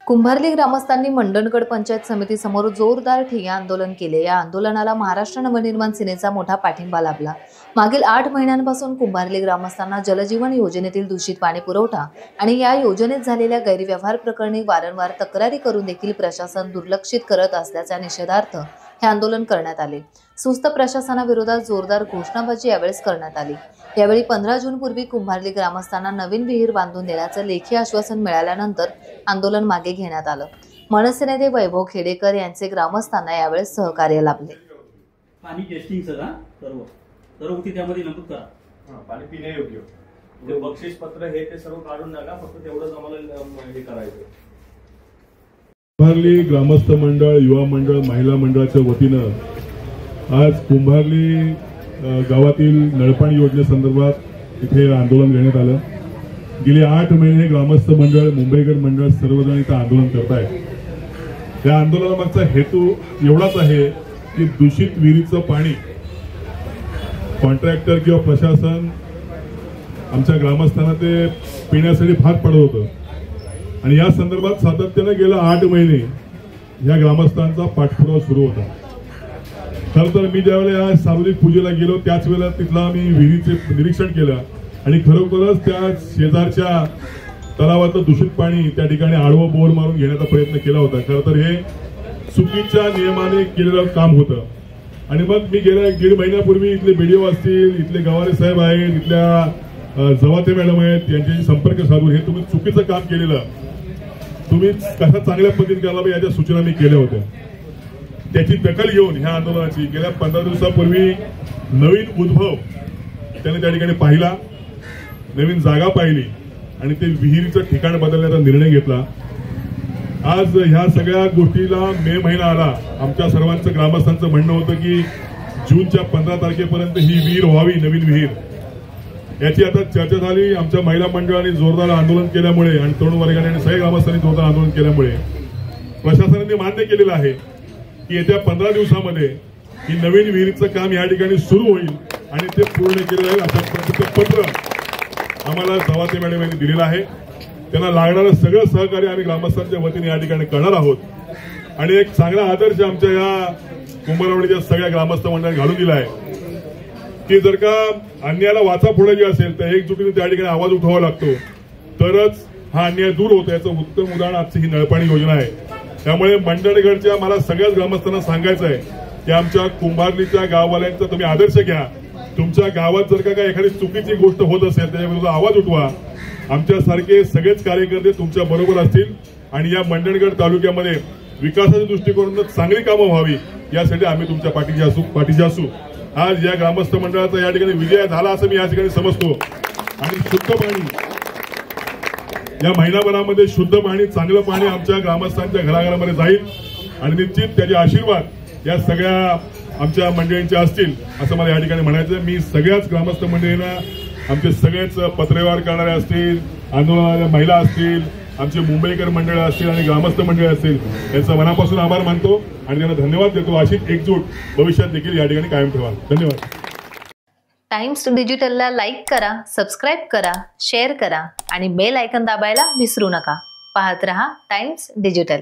कुंभार्ली ग्रामस्थांनी मंडणगड पंचायत समिती समोर जोरदार ठिय्या आंदोलन केले। या आंदोलनाला महाराष्ट्र नवनिर्माण सेनेचा मोठा पाठिंबा लाभला। मागील 8 महिन्यांपासून कुंभार्ली ग्रामस्थांना जलजीवन योजनेतील दूषित पाणी पुरवठा आणि या योजनेत झालेल्या गैरव्यवहार प्रकरणी वारंवार तक्रारी करून देखील प्रशासन दुर्लक्षित करत असल्याच्या निषेधार्थ हे आंदोलन करण्यात आले। सुस्त प्रशासनाविरोधात जोरदार घोषणाबाजी यावेळेस करण्यात आली। यावेळी 15 जून पूर्वी कुंभार्ली ग्रामस्थांना नवीन विहीर बांधून देण्याचे लेखी आश्वासन मिळाल्यानंतर आंदोलन मागे घेण्यात आलं। मनसे नेते वैभव खेडेकर यांचे ग्रामस्थांना यावेळेस सहकार्य लाभले। पाणी टेस्टिंगचं ना सर्व गोष्टी त्यामध्ये नमूद करा। पाणी पिण्यायोग्य ते बक्षीस पत्र हे ते सर्व काढून टाका, फक्त तेवढंच आम्हाला हे करायचं। कुंभार्ली ग्रामस्थ मंडळ, युवा मंडळ, महिला मंडळाच्या वतीनं आज कुंभार्ली गावातील नळपाणी योजनेसंदर्भात इथे आंदोलन घेण्यात आलं। गेली 8 महिने ग्रामस्थ मंडळ, मुंबईकर मंडळ सर्वजण इथं आंदोलन करत आहेत। त्या आंदोलनामागचा हेतू एवढाच आहे की दूषित विहिरीचं पाणी कॉन्ट्रॅक्टर किंवा प्रशासन आमच्या ग्रामस्थांना ते पिण्यासाठी भाग पडत होतं आणि या संदर्भात सातत्याने गेल्या 8 महिने या ग्रामस्थांचा पाठपुरावा सुरू होता। खरं तर मी ज्यावेळेला सार्वजनिक पूजेला गेलो त्याच वेळेला तिथला मी विहिरीचे निरीक्षण केलं आणि खरोखरच त्या शेजारच्या तलावाचं दूषित पाणी त्या ठिकाणी आडवं बोर मारून घेण्याचा प्रयत्न केला होता। खरं तर हे चुकीच्या नियमाने केलेलं काम होतं आणि मग मी गेल्या 1.5 महिन्यापूर्वी इथले बीडीओ असतील, इथले गवारे साहेब आहेत, इथल्या जवाते मॅडम आहेत, यांच्याशी संपर्क साधून हे तुम्ही चुकीचं काम केलेलं तुम्ही कशा चांगल्या पद्धतीने करावं याच्या सूचना मी केल्या होत्या। त्याची दखल घेऊन ह्या आंदोलनाची गेल्या 15 दिवसापूर्वी नवीन उद्भव त्याने त्या ठिकाणी पाहिला, नवीन जागा पाहिली आणि ते विहिरीचं ठिकाण बदलण्याचा निर्णय घेतला। आज ह्या सगळ्या गोष्टीला मे महिना आला। आमच्या सर्वांचं ग्रामस्थांचं म्हणणं होतं की जूनच्या 15 तारखेपर्यंत ही विहीर व्हावी, नवीन विहीर। याची आता चर्चा झाली। आमच्या महिला मंडळाने जोरदार आंदोलन केल्यामुळे आणि तरुण वर्गाने आणि सगळ्या ग्रामस्थांनी जोरदार आंदोलन केल्यामुळे प्रशासनाने मान्य केलेलं आहे की येत्या 15 दिवसामध्ये ही नवीन विहिरीचं काम या ठिकाणी सुरू होईल आणि ते पूर्ण केलं जाईल अशा पद्धतीचं पत्र आम्हाला जवाते मॅडम यांनी दिलेलं आहे। त्यांना लागणारं सगळं सहकार्य आम्ही ग्रामस्थांच्या वतीने या ठिकाणी करणार आहोत आणि एक चांगला आदर्श आमच्या या कुंभारवाडीच्या सगळ्या ग्रामस्थ मंडळाने घालून दिला आहे की जर का अन्यायाला वाचा फोडायची असेल तर एकजुटीने त्या ठिकाणी आवाज उठवावा लागतो, तरच हा अन्याय दूर होतो। याचं उत्तम उदाहरण आजची ही नळपाणी योजना आहे। त्यामुळे मंडणगडच्या मला सगळ्याच ग्रामस्थांना सांगायचं आहे की आमच्या कुंभार्लीच्या गाववाल्यांचा तुम्ही आदर्श घ्या। तुमच्या गावात जर का एखादी चुकीची गोष्ट होत असेल त्याच्याविरुद्ध आवाज उठवा। आमच्यासारखे सगळेच कार्यकर्ते तुमच्या बरोबर असतील आणि या मंडणगड तालुक्यामध्ये विकासाच्या दृष्टिकोनातून चांगली कामं व्हावी यासाठी आम्ही तुमच्या पाठीशी असू। आज या ग्रामस्थ मंडळाचा या ठिकाणी विजय झाला असं मी या ठिकाणी समजतो आणि शुद्ध पाणी या महिनाभरामध्ये शुद्ध पाणी, चांगलं पाणी आमच्या ग्रामस्थांच्या घराघरामध्ये जाईल आणि निश्चित त्याचे आशीर्वाद या सगळ्या आमच्या मंडळींचे असतील असं मला या ठिकाणी म्हणायचं। मी सगळ्याच ग्रामस्थ मंडळींना, आमचे सगळेच पत्रव्यवहार करणारे असतील, आंदोलनाच्या महिला असतील, आमचे मुंबईकर मंडळ असतील आणि ग्रामस्थ मंडळ असतील यांचा मनापासून आभार मानतो आणि त्यांना धन्यवाद देतो। अशीच एकजूट भविष्यात देखील या ठिकाणी कायम ठेवा। धन्यवाद। टाइम्स डिजिटलला लाईक करा, सबस्क्राईब करा, शेअर करा आणि बेल आयकॉन दाबायला विसरू नका। पाहत रहा टाइम्स डिजिटल।